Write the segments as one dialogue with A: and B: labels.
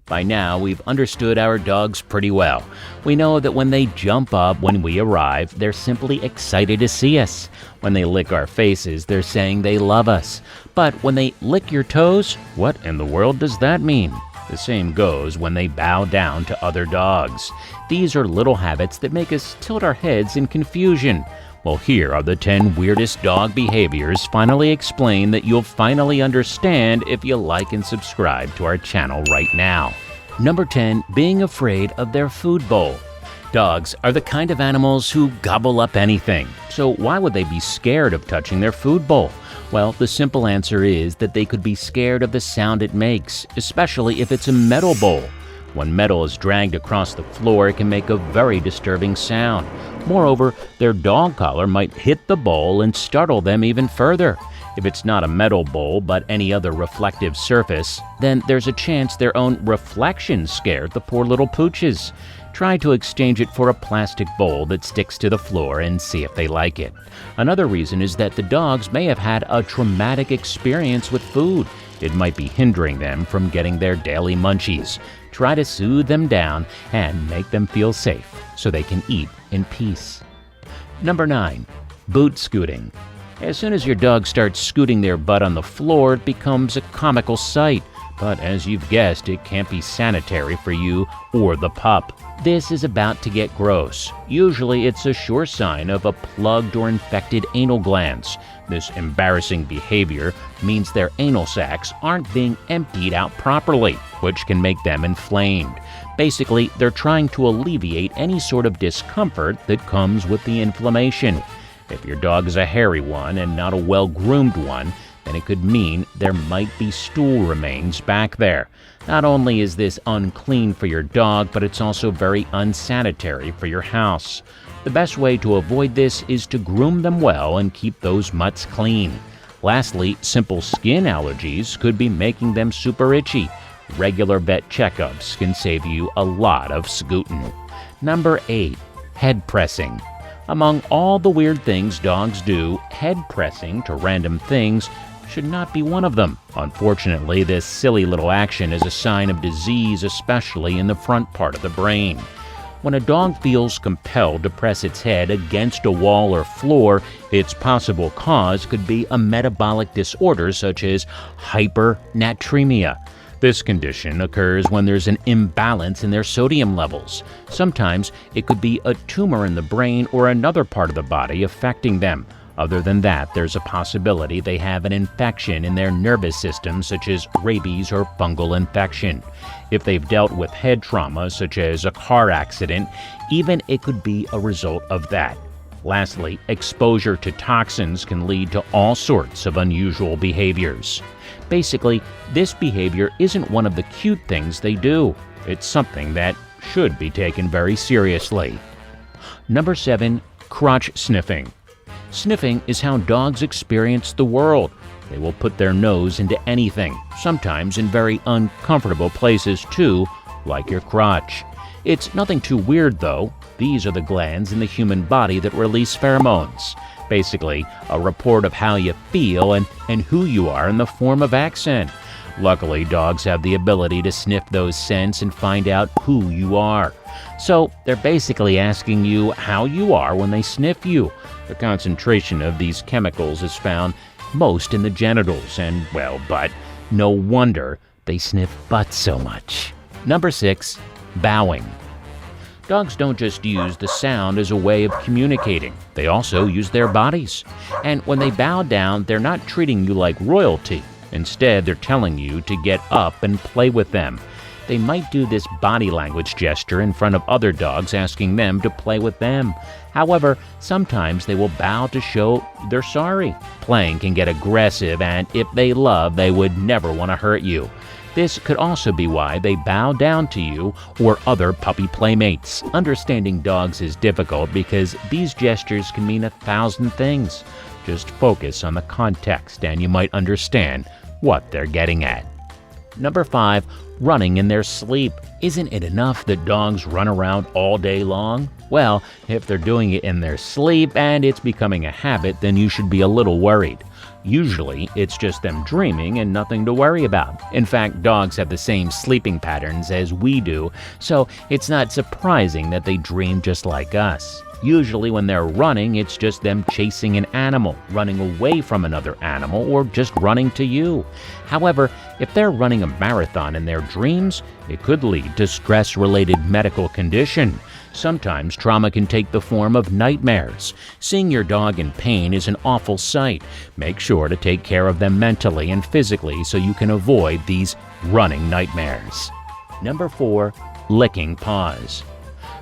A: By now, we've understood our dogs pretty well. We know that when they jump up when we arrive, they're simply excited to see us. When they lick our faces, they're saying they love us. But when they lick your toes, what in the world does that mean? The same goes when they bow down to other dogs. These are little habits that make us tilt our heads in confusion. Well, here are the 10 weirdest dog behaviors finally explained that you'll finally understand if you like and subscribe to our channel right now. Number 10, being afraid of their food bowl. Dogs are the kind of animals who gobble up anything, so why would they be scared of touching their food bowl? Well, the simple answer is that they could be scared of the sound it makes, especially if it's a metal bowl. When metal is dragged across the floor, it can make a very disturbing sound. Moreover, their dog collar might hit the bowl and startle them even further. If it's not a metal bowl but any other reflective surface, then there's a chance their own reflection scared the poor little pooches. Try to exchange it for a plastic bowl that sticks to the floor and see if they like it. Another reason is that the dogs may have had a traumatic experience with food. It might be hindering them from getting their daily munchies. Try to soothe them down and make them feel safe so they can eat in peace. Number 9, boot scooting. As soon as your dog starts scooting their butt on the floor, it becomes a comical sight. But as you've guessed, it can't be sanitary for you or the pup. This is about to get gross. Usually it's a sure sign of a plugged or infected anal glands. This embarrassing behavior means their anal sacs aren't being emptied out properly, which can make them inflamed. Basically, they're trying to alleviate any sort of discomfort that comes with the inflammation. If your dog is a hairy one and not a well-groomed one, then it could mean there might be stool remains back there. Not only is this unclean for your dog, but it's also very unsanitary for your house. The best way to avoid this is to groom them well and keep those mutts clean. Lastly, simple skin allergies could be making them super itchy. Regular vet checkups can save you a lot of scooting. Number 8, head pressing. Among all the weird things dogs do, head pressing to random things should not be one of them. Unfortunately, this silly little action is a sign of disease, especially in the front part of the brain. When a dog feels compelled to press its head against a wall or floor, its possible cause could be a metabolic disorder such as hypernatremia. This condition occurs when there's an imbalance in their sodium levels. Sometimes it could be a tumor in the brain or another part of the body affecting them. Other than that, there's a possibility they have an infection in their nervous system, such as rabies or fungal infection. If they've dealt with head trauma, such as a car accident, even it could be a result of that. Lastly, exposure to toxins can lead to all sorts of unusual behaviors. Basically, this behavior isn't one of the cute things they do. It's something that should be taken very seriously. Number 7, crotch sniffing. Sniffing is how dogs experience the world. They will put their nose into anything, sometimes in very uncomfortable places too, like your crotch. It's nothing too weird though. These are the glands in the human body that release pheromones. Basically, a report of how you feel and who you are in the form of accent. Luckily, dogs have the ability to sniff those scents and find out who you are. So, they're basically asking you how you are when they sniff you. The concentration of these chemicals is found most in the genitals, and, well, but no wonder they sniff butts so much. Number 6, bowing. Dogs don't just use the sound as a way of communicating. They also use their bodies. And when they bow down, they're not treating you like royalty. Instead, they're telling you to get up and play with them. They might do this body language gesture in front of other dogs, asking them to play with them. However, sometimes they will bow to show they're sorry. Playing can get aggressive, and if they love, they would never want to hurt you. This could also be why they bow down to you or other puppy playmates. Understanding dogs is difficult because these gestures can mean 1,000 things. Just focus on the context and you might understand what they're getting at. Number 5, running in their sleep. Isn't it enough that dogs run around all day long? Well, if they're doing it in their sleep and it's becoming a habit, then you should be a little worried. Usually, it's just them dreaming and nothing to worry about. In fact, dogs have the same sleeping patterns as we do, so it's not surprising that they dream just like us. Usually when they're running, it's just them chasing an animal, running away from another animal, or just running to you. However, if they're running a marathon in their dreams, it could lead to stress-related medical condition. Sometimes trauma can take the form of nightmares. Seeing your dog in pain is an awful sight. Make sure to take care of them mentally and physically so you can avoid these running nightmares. Number 4. Licking paws.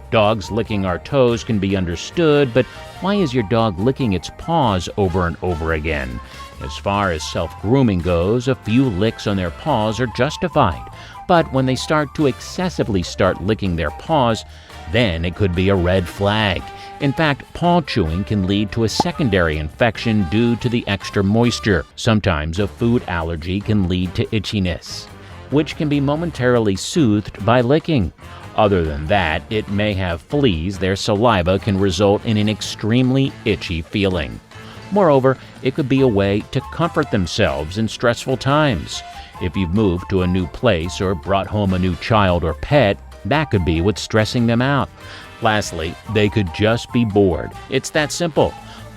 A: Dogs licking our toes can be understood, but why is your dog licking its paws over and over again? As far as self-grooming goes, a few licks on their paws are justified. But when they start to excessively licking their paws, then it could be a red flag. In fact, paw chewing can lead to a secondary infection due to the extra moisture. Sometimes a food allergy can lead to itchiness, which can be momentarily soothed by licking. Other than that, it may have fleas. Their saliva can result in an extremely itchy feeling. Moreover, it could be a way to comfort themselves in stressful times. If you've moved to a new place or brought home a new child or pet, that could be what's stressing them out. Lastly, they could just be bored. It's that simple.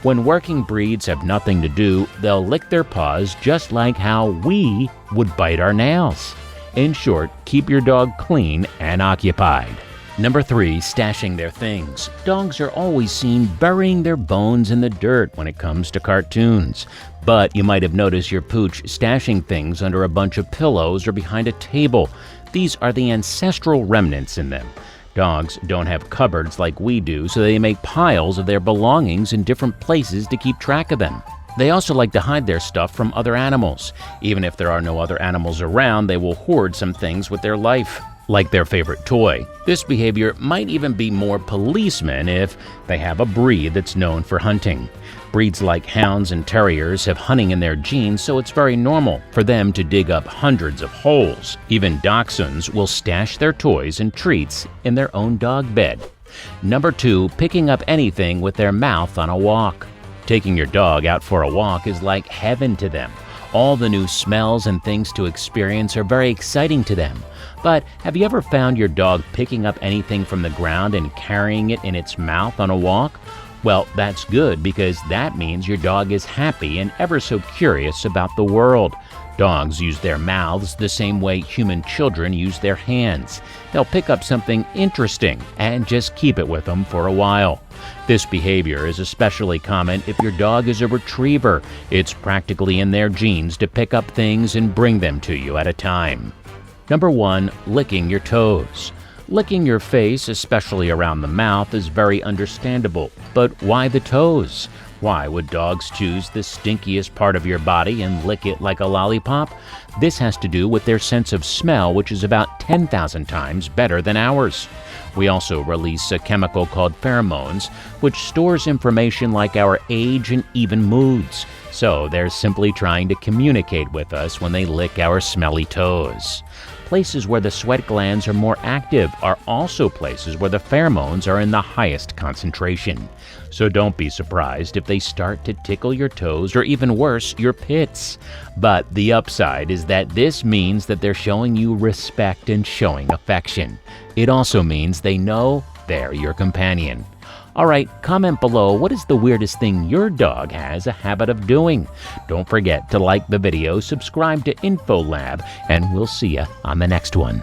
A: When working breeds have nothing to do, they'll lick their paws just like how we would bite our nails. In short, keep your dog clean and occupied. Number 3. Stashing their things. Dogs are always seen burying their bones in the dirt when it comes to cartoons. But you might have noticed your pooch stashing things under a bunch of pillows or behind a table. These are the ancestral remnants in them. Dogs don't have cupboards like we do, so they make piles of their belongings in different places to keep track of them. They also like to hide their stuff from other animals. Even if there are no other animals around, they will hoard some things with their life, like their favorite toy. This behavior might even be more policeman if they have a breed that's known for hunting. Breeds like hounds and terriers have hunting in their genes, so it's very normal for them to dig up hundreds of holes. Even dachshunds will stash their toys and treats in their own dog bed. Number 2. Picking up anything with their mouth on a walk. Taking your dog out for a walk is like heaven to them. All the new smells and things to experience are very exciting to them. But have you ever found your dog picking up anything from the ground and carrying it in its mouth on a walk? Well, that's good because that means your dog is happy and ever so curious about the world. Dogs use their mouths the same way human children use their hands. They'll pick up something interesting and just keep it with them for a while. This behavior is especially common if your dog is a retriever. It's practically in their genes to pick up things and bring them to you at a time. Number 1. Licking your toes. Licking your face, especially around the mouth, is very understandable. But why the toes? Why would dogs choose the stinkiest part of your body and lick it like a lollipop? This has to do with their sense of smell, which is about 10,000 times better than ours. We also release a chemical called pheromones, which stores information like our age and even moods. So they're simply trying to communicate with us when they lick our smelly toes. Places where the sweat glands are more active are also places where the pheromones are in the highest concentration. So don't be surprised if they start to tickle your toes or even worse, your pits. But the upside is that this means that they're showing you respect and showing affection. It also means they know they're your companion. Alright, comment below what is the weirdest thing your dog has a habit of doing. Don't forget to like the video, subscribe to InfoLab, and we'll see you on the next one.